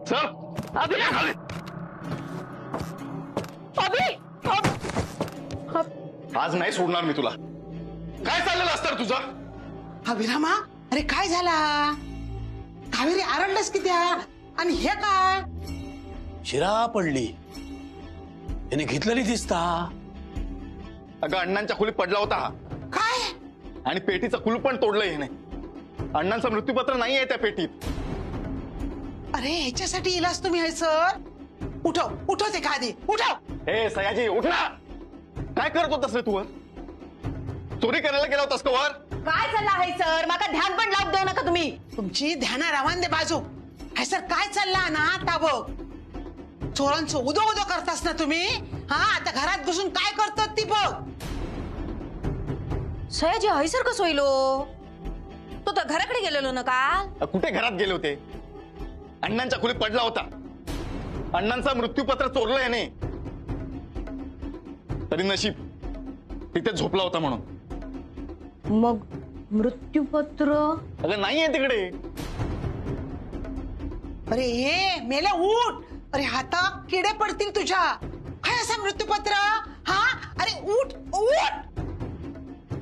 चल अभि खाली. अभि आज नाही सोडणार मी तुला. काय चाललेलं असतं तुझा? अभिरामा, अरे काय झाला? कावेरी आरडलंस की त्या? आणि हे काय? शिरा पडली, त्याने घेतलेली दिसता. अगं अण्णांच्या खोलीत पडला होता हा. काय? आणि पेटीचं कुलूप पण तोडलंय ह्याने. अण्णांचं मृत्यूपत्र नाही आहे त्या पेटीत. अरे ह्याच्यासाठी इलाज तुम्ही आहे सर? उठव उठव ते आधी उठव. हे सयाजी उठ ना. काय करत होतास रे तू वर? चोरी करायला गेला होतास का वर? काय चाललं आहे सर? माका ध्यान पण लावू देऊ नका तुम्ही. तुमची ध्याना रावान दे बाजू. हाय सर काय चालला ना आता बघ. चोरांचं उदो उदो करतास ना तुम्ही? हा आता घरात घुसून काय करतात ती बघ. सयाजी हैसर कसं होईल? तो तर घराकडे गेलेलो ना काल. कुठे घरात गेले होते? अण्णांच्या खोलीत पडला होता. अण्णांचा मृत्यूपत्र चोरलं याने. तरी नशीब तिथे झोपला होता म्हणून. मग मृत्यूपत्र? अगं नाहीये तिकडे. अरे ये मेला उठ. अरे हाता किडे पडतील तुझ्या. काय असं मृत्यूपत्र? हा अरे उठ उठ.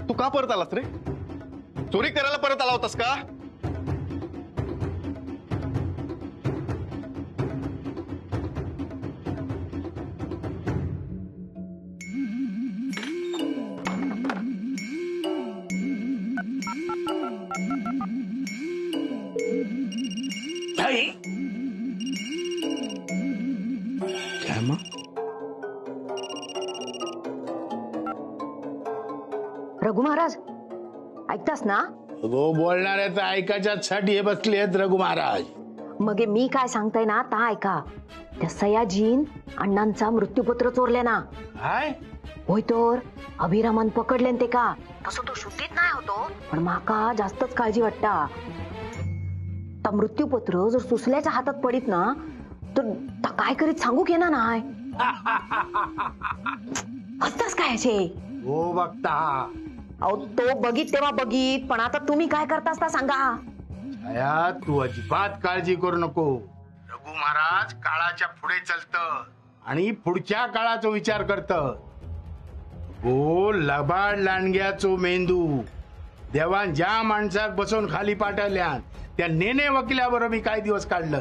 तू का परत आलास रे? चोरी करायला परत आला होतास का? काय मग? रघु महाराज ऐकतास ना? गो बोलणाऱ्याचा ऐकायच्यासाठी हे बसले आहेत रघु महाराज. मग हे मी काय सांगताय ना ता ऐका. त्या सयाजीन अण्णांचा मृत्यूपत्र चोरले ना. काय? होय तर अभिरामन पकडले ते का. तसं तो शुद्धीत नाही होतो पण माका जास्तच काळजी वाटता. ता मृत्यूपत्र जर सुसल्याच्या हातात पडित ना तर ता काय करीत सांगू घेना नाय. हसतास काय असे? हो बघता. अहो तो बघित तेव्हा बघित पण आता तुम्ही काय करतास ता सांगा. छाया तू अजिबात काळजी करू नको. रघु महाराज काळाच्या पुढे चलत आणि पुढच्या काळाचा विचार करत. हो लबाड लांडग्याचो मेंदू देवान ज्या माणसाक बसून खाली पाठवल्या त्या नेने वकिलाबरोबर मी काही दिवस काढलं.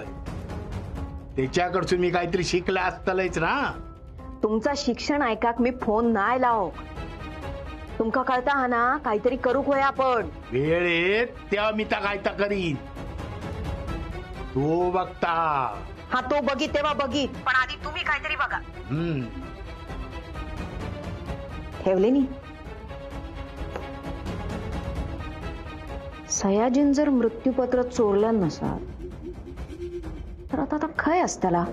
त्याच्याकडसून मी काहीतरी शिकला असतलच ना. तुमचा शिक्षण ऐकाक मी फोन नाही लाव. तुमका कळता हा ना काहीतरी करूक होय आपण. वेळ येत तेव्हा मी त्या कायता करीन. तो बघता. हा तो बघित तेव्हा बघित पण आधी तुम्ही काहीतरी बघा. ठेवले नी. सयाजीन जर मृत्यूपत्र चोरलं नसाल तर आता खय असताला.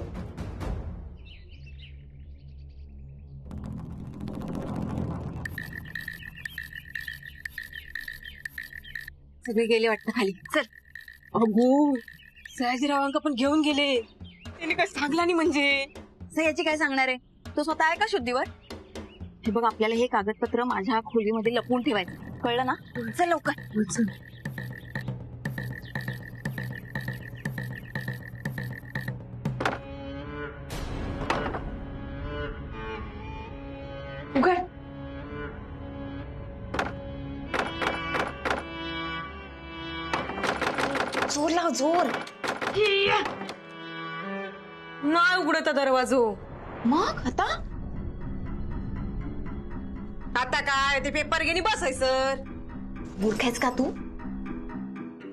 सगळे गेले वाटतं खाली. चल. अगो सयाजीरावांका पण घेऊन गेले. त्याने काय सांगला नाही म्हणजे. सयाजी काय सांगणार आहे? तो स्वतः आहे का शुद्धीवर? हे बघ आपल्याला हे कागदपत्र माझ्या खोलीमध्ये लपवून ठेवायचं. कळलं ना? चल लवकर. उघड. जोर लाव जोर. नाही उघडत दरवाजो. मग आता आता काय ते पेपर घेऊन बसायचं. मूर्खेच का तू?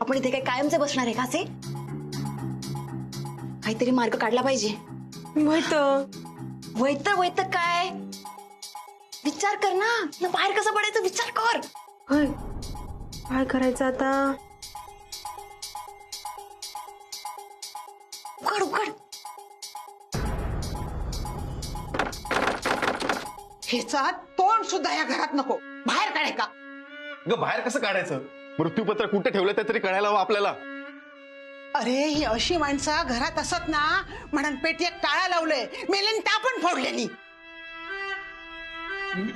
आपण इथे काय कायमचे बसणार आहे का? असे काहीतरी मार्ग काढला पाहिजे. वैत वैत काय विचार कर ना. बाहेर कसं पडायचं विचार कर. काय करायचं आता? उघड उघड. ह्याचा तोंड सुद्धा या घरात नको. बाहेर काढाय का? ग बाहेर कसं काढायचं? मृत्यूपत्र कुठे ठेवलं ते तरी कळायला हवं आपल्याला. अरे ही अशी माणसं घरात असत ना म्हणून पेटीत टाळा लावलंय. मेलेन त्या पण फोडलेली.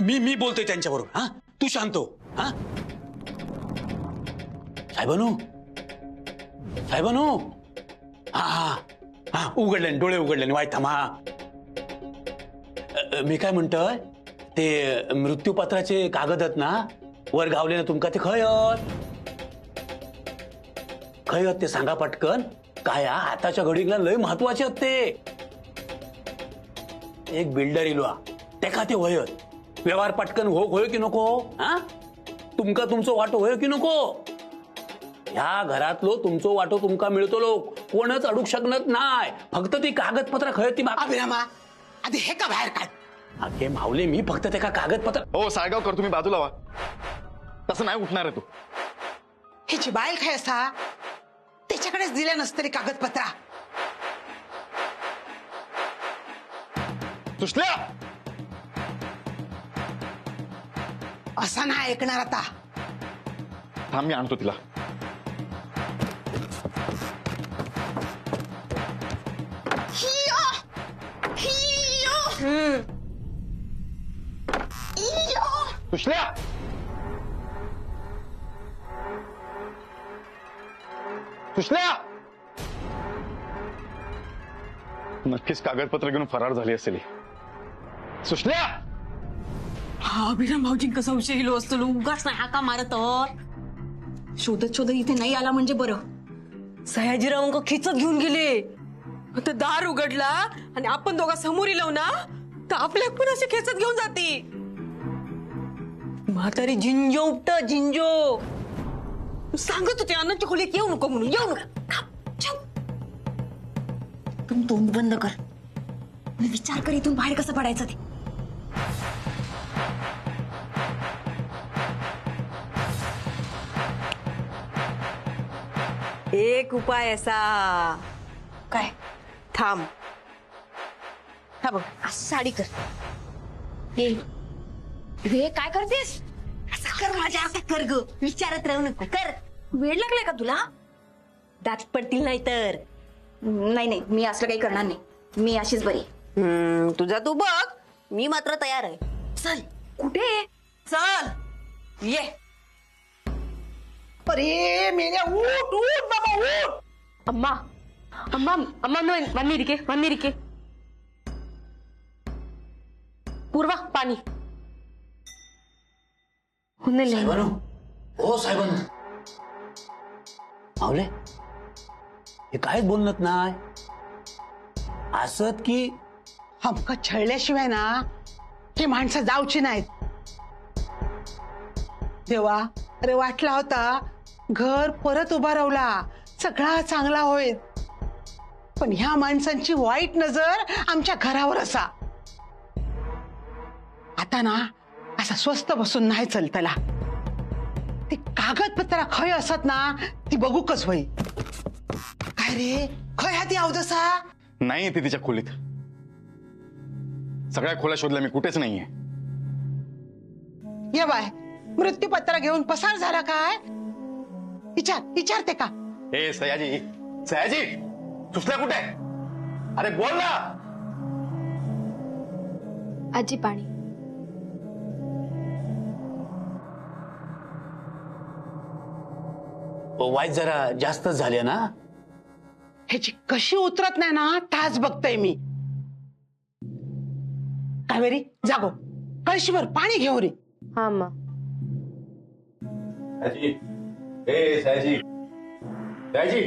मी बोलतोय त्यांच्याबरोबर. हा तू शांत हो. हा साहेबानू साहेबानू. हा हा उघडले डोळे उघडले वाईट थांबा. मी काय म्हणतोय ते मृत्यूपत्राचे कागद आहेत ना वर गावले ना तुमका ते खयत ते सांगा पटकन. काय आताच्या घडीला लय महत्वाचे आहेत ते. एक बिल्डर इलो ते का ते वयत व्यवहार पटकन होय की नको. हा तुमका तुमचं वाटो होय की नको. ह्या घरातलो तुमचं वाटो तुमका मिळतो लोक कोणच अडूक शकत नाही. फक्त ती कागदपत्र खय ती अभिरामा आधी हे का बाहेर काढ. अगे माऊले मी फक्त ते का कागदपत्र. हो साळगावकर तुम्ही बाजूला व्हा. तसं नाही उठणार आहे तू. ह्याची बाईल काय असा त्याच्याकडेच दिल्या नसतरी कागदपत्रा. सुशल्या असा नाही ऐकणार आता. थांब मी आणतो तिला. सुशल्या सुशल्या नक्कीच कागदपत्र घेऊन फरार झाली असेल ही. सुशल्या हा अभिराम भाऊजींका संशय गेलो असतो उगाच नाही हाका मारत. शोधत शोधत इथे नाही आला म्हणजे बरं. सयाजीराव खिचत घेऊन गेले. आता दार उघडला आणि आपण दोघा समोर येलो ना तर आपल्या पण असे खेचत घेऊन जाती. म्हातारी झिंजो उपट झिंजो सांगत होते अण्णांच्या खोलीत येऊ नको म्हणून. येऊ नको. तू तोंड बंद कर. विचार कर इथून बाहेर कसं पडायचं ते. एक उपाय असा. काय थांब हा बघ साडी कर. हे काय करतेस? असं कर माझ्या असं कर ग. विचारत राहू नको कर. वेळ लागलाय का तुला? दात पडतील नाही तर. नाही नाही मी असलं काही करणार नाही. मी अशीच बरी. तुझा तू बघ. मी मात्र तयार आहे. चल कुठे? चल ये. अरे मेल्या उठ उठ बाबा उठ. अम्मा अम्मा अम्मा वन्निरिके वन्निरिके. पूर्वा पाणी. साहेबांनो हो साहेबांनो माऊले हे काहीच बोलत नाही. असत की हमका छळल्याशिवाय ना हे माणसं जाऊची नाहीत. देवा अरे वाटला होता घर परत उभारवला सगळा चांगला होईल. पण ह्या माणसांची वाईट नजर आमच्या घरावर असा. आता ना असा स्वस्त बसून नाही चलतला. ते कागदपत्र खय असत ना ती बघू कस होई. काय रे खय हा ती अवदसा. नाही ती तिच्या खोलीत. सगळ्या खोल्या शोधल्या मी कुठेच नाहीये. ये बाय मृत्यूपत्र घेऊन पसार झाला काय. विचारते का. ए सयाजी सयाजी सुशल्या कुठे आहे? अरे बोल ना. आजी पाणी. वाईट जरा जास्तच झाले ना. ह्याची कशी उतरत नाही ना ताच बघतय मी. कावेरी जागो कळशीवर पाणी घेऊ रे. हा अम्मा. सयाजी ए सयाजी सयाजी.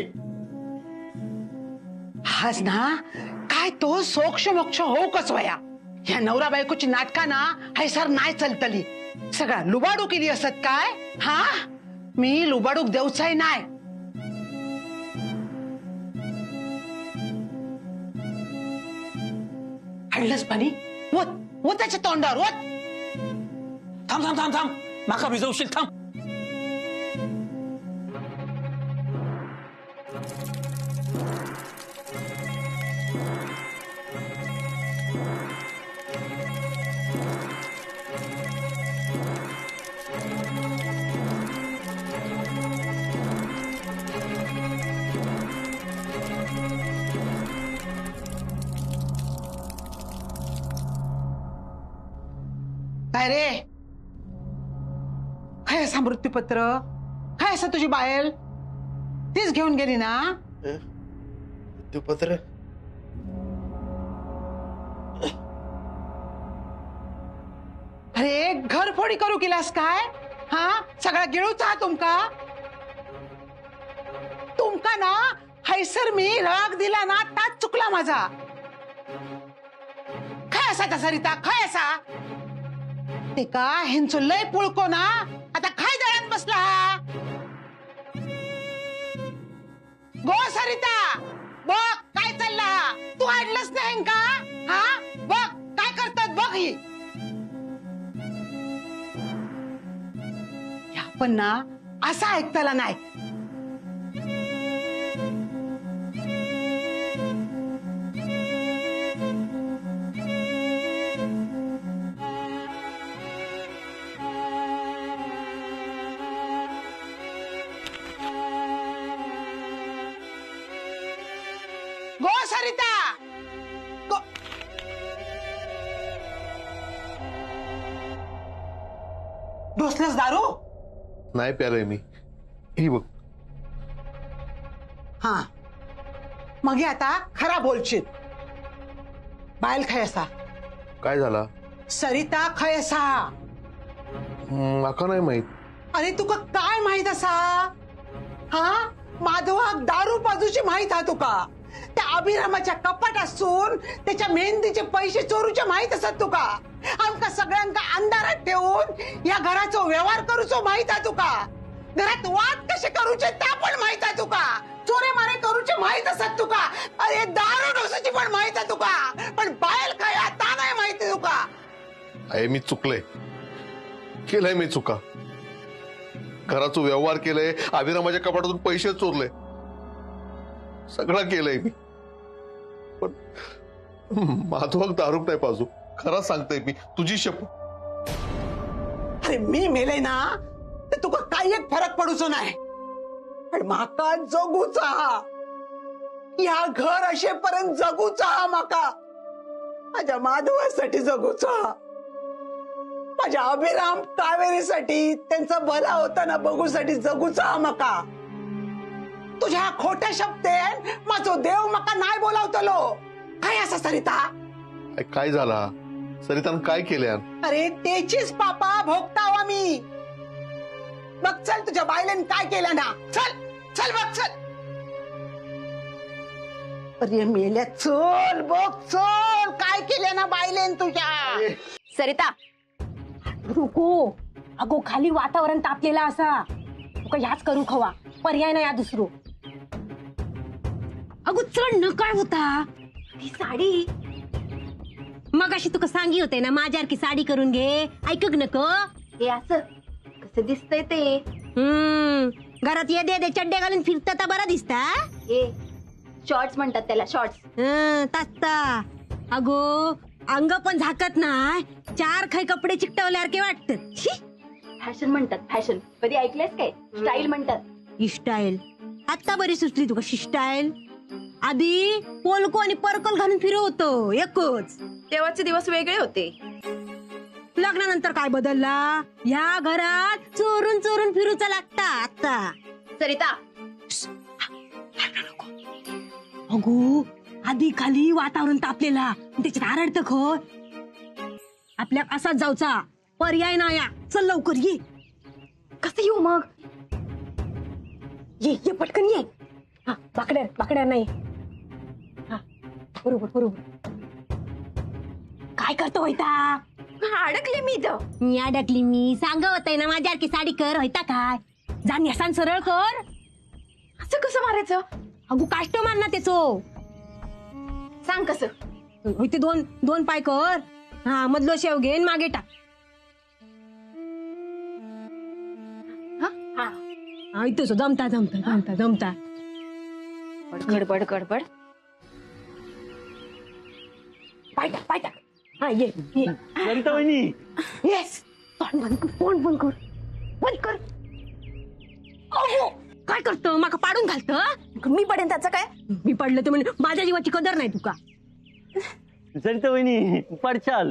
हाच ना काय तो सोक्ष मोक्ष हो कस वया. ह्या नवरा बायकोची नाटका ना हैसर नाही चलतली. सगळा लुबाडू केली असत काय. हा मी लुबाडूक देऊचाय नाही. हडलंच पाणी ओत त्याच्या तोंडावर ओत. थांब थांब थांब थांब माका भिजवशील थांब. काय रे काय असा मृत्यूपत्र काय असं तुझी बायल तीच घेऊन गेली ना. मृत्यूपत्र घरफोडी करू केलास काय? हा सगळा गिळूचा तुमका तुमका ना हैसर मी राग दिला ना ताच चुकला माझा. काय असा तसा रीता काय असा ते का ह्यांचो लय पुळको ना आता काय दळत बसला हा? गो सरिता बघ काय चालला हा? तू आडलंच नाही का? हा बघ काय करतात बघ ही. या पण ना असा ऐकताला नाही. गो सरिता गो. ढोसलंस दारू? नाही प्यालोय मी. ही बघ. हा मग हे आता खरा बोलशील. बायल खय असा काय झाला? सरिता खय असा. माका नाही माहित. अरे तुका काय माहित असा? हा माधवाक दारू बाजूची माहित हा तुका. त्या अभिरामाच्या कपाट असून त्याच्या मेहंदीचे पैसे चोरूचे माहित असत तुका. आमका सगळ्यांका अंधारात ठेवून या घराचो व्यवहार करूचो माहित आहे तुका. घरात वाद कसे करूचे त्या पण माहित आहे तुका. चोरे मारे करूचे माहित असत तुका. अरे दारू डोसाची पण माहित आहे तुका. पण बायल काय आता नाही माहिती तुका. आहे मी चुकलंय. केलंय मी चुका. घराचा व्यवहार केलंय. अभिरामाच्या कपाटातून पैसे चोरले. सगळं केलंय मी. पण माधवाक दारूक नाही पाजू. खरं सांगतोय मी तुझी शपथ. अरे मी मेले ना तर तुका काही एक फरक पडूचो नाही. पण माका जगूचा हा. या घर असेपर्यंत जगूचा हा माका. माझ्या माधवासाठी जगूचा हा. माझ्या अभिराम कावेरीसाठी त्यांचा भला होताना बघूसाठी जगूचा हा माका. तुझ्या खोट्या शब्देन माझो देव माका नाही बोलावतलो. काय असा सरिता? काय झाला? सरितान काय केल्या? अरे तेचीच पापा भोगतावा मी. बघ चल तुझ्या बायलेन काय केलं ना. चल चल बघ चल. अरे मेल्या चल बघ चल काय केलं ना बायलेन तुझ्या. सरिता रुको. अगो खाली वातावरण तापलेला असा. तुका ह्याच करू खवा. पर्याय नाही या दुसरो. अगो चढ न काय होता ती साडी मग अशी तुका सांगी होते ना माझ्यासारखी साडी करून घे. ऐकक नको. हे असं कसं दिसतंय ते. घरात ये दे चड्डे घालून फिरता तर बरा दिसता. हे शॉर्ट्स म्हणतात त्याला शॉर्ट्स. तासता अगो अंग पण झाकत नाही. चार खाय कपडे चिकटवल्यासारखे वाटत. फॅशन म्हणतात फॅशन. कधी ऐकलेस काय? स्टाईल म्हणतात. ही स्टाईल आता बरी सुचली तुका. स्टाईल आधी पोलको आणि पर्कल घालून फिरवतो एकच. तेव्हाचे दिवस वेगळे होते. लग्नानंतर काय बदलला? ह्या घरात चोरून चोरून फिरूचा लागता आता. सरिता अगो आधी खाली वातावरण तापलेला त्याच्यात आरडत खो. आपल्या असाच जाऊचा पर्याय नाही. चल लवकर ये. कसं येऊ मग? ये ये पटकन ये. हा बाकड्या नाही. हा बरोबर बरोबर. काय करतो होता? अडकले मी इथं. मी अडकली. मी सांग होतय ना माझ्यासारखी साडी कर. होता काय जा नेसान सरळ कर. असं कसं मारायचं? अगो काष्ट मार ना त्याचो. सांग कसं. होते दोन दोन पाय कर. हा मधलो शेव घेन मागे टाक. हा इथं जमता जमता जमता जमता. गडबड गडबड. पाय टाक पाय टाक. हा ये ये. येस. तोंड बंद कर. बंद कर. अहो काय करतो? माका पाडून घालत. मी पडेन त्याचं काय? मी पडलं तर म्हणजे माझ्या जीवाची कदर नाही तुका. सरिता वहिनी पडशाल.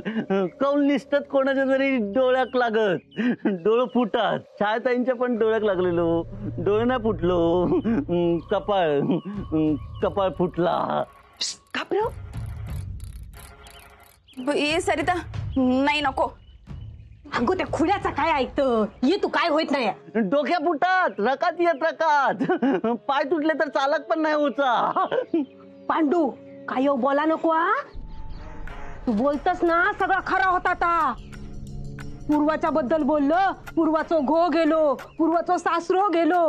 कौल निसतात कोणाच्या तरी डोळ्याक लागत. डोळं फुटात. छायाताईंच्या पण डोळ्याक लागलेलो. डोळे नाही फुटलो. कपाळ फुटला. ये सरिता नाही नको. अगो त्या खुड्याचा काय ऐकतं ये तू काय होत नाही डोक्या फुटात रकात येत रकात पाय तुटले तर चालक पण नाही होता. पांडू काय हो बोला नको हा तू बोलतस ना सगळं खरा होता आता. पूर्वाच्या बद्दल बोललं पूर्वाचो घो गेलो पूर्वाचो सासरो गेलो.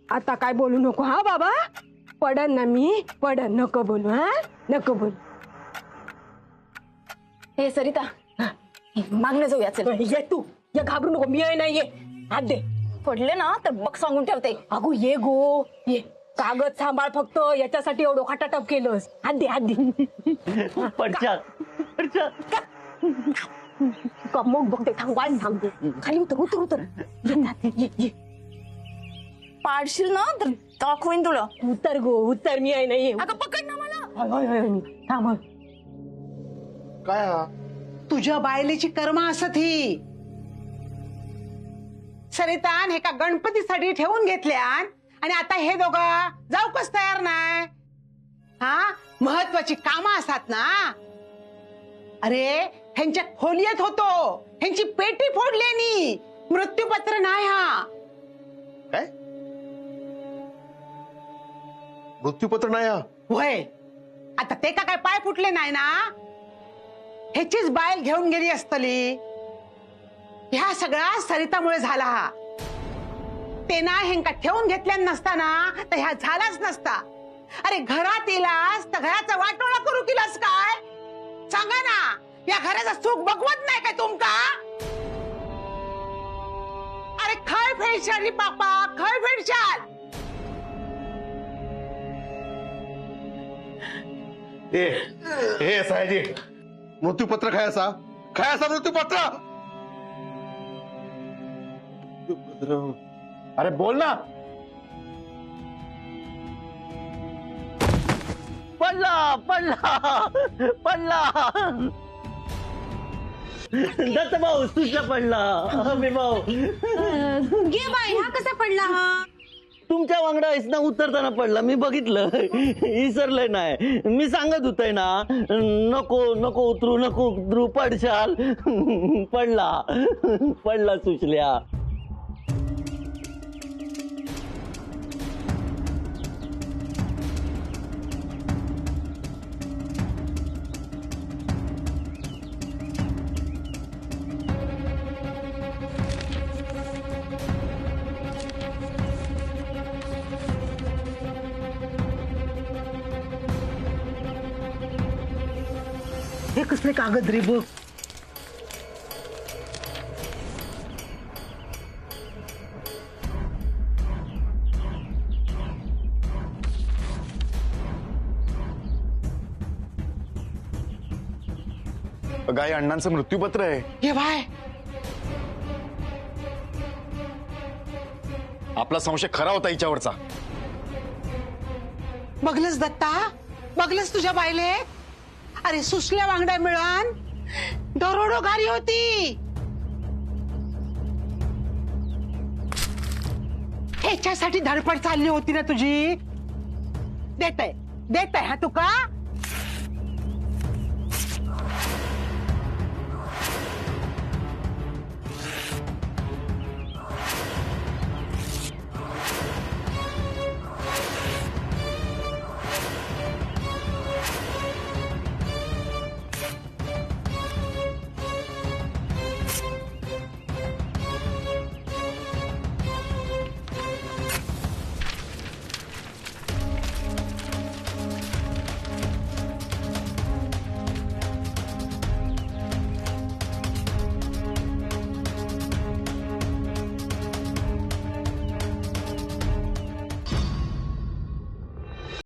आता काय बोलू नको हा बाबा. पडन ना मी पडन नको बोलू हा नको बोलू. हे सरिता मागणे जाऊया चल. ये तू ये घाबरू नको मी नाही ये हात दे. पडले ना तर बघ सांगून ठेवते. अगो ये गो ये कागद सांभाळ फक्त याच्यासाठी एवढं खटाटप केलंस. हात दे हात दे. पडचाल पडचाल का मग बघते थांब वाट थांबते खाली उतर उतर उतर ये ये पाडशील ना तर दाखवीन तुला. उतर गो उतर मी आहे नाही अगं पकड ना मला. होय होय होय थांब काय हा? तुझ्या बायलेची कर्म असत ही. सरितान हे का गणपतीसाठी ठेवून घेतल्यान आणि आता हे दोघं जाऊ कस तयार नाही. हा महत्वाची कामं असतात ना. अरे ह्यांच्या खोलीत होतो ह्यांची पेटी फोडल्यानी मृत्यूपत्र नाही हा. काय मृत्यूपत्र नाही हा? होय आता ते का काय पाय फुटले नाही ना. ह्याचीच बायल घेऊन गेली असतली. ह्या सगळा सरितामुळे झाला हा. ते ना हेंका ठेवून घेतल्या नसताना तर ह्या झालाच नसता. अरे घरात येलास तर घराचा वाटोळा करू केलास काय. सांगा ना या घराचा सुख बघवत नाही काय तुमका. अरे खय फेडशाल रे बापा खय फेडशाल. ए साहेजी मृत्यूपत्र खायचा खायचा मृत्यूपत्र. अरे बोल ना. पडला पडला पडला दत्त भाऊ तुझा पडला. मी भाऊ घे बाई हा कसा पडला हा. तुमच्या वांगडा ना उतरताना पडला मी बघितलं विसरलंय नाही. मी सांगत होतय ना नको नको उतरू पडशाल. पडला पडला सुचल्या. हे कसले कागद रे बघ. गाय अण्णांचं मृत्यूपत्र आहे. हे बाय आपला संशय खरा होता हिच्यावरचा. बघलंस दत्ता बघलंस तुझ्या बायले. अरे सुसल्या वांगड्या मिळून दरोडोगारी होती. ह्याच्यासाठी धडपड चालली होती ना तुझी. देत आहे हा तुका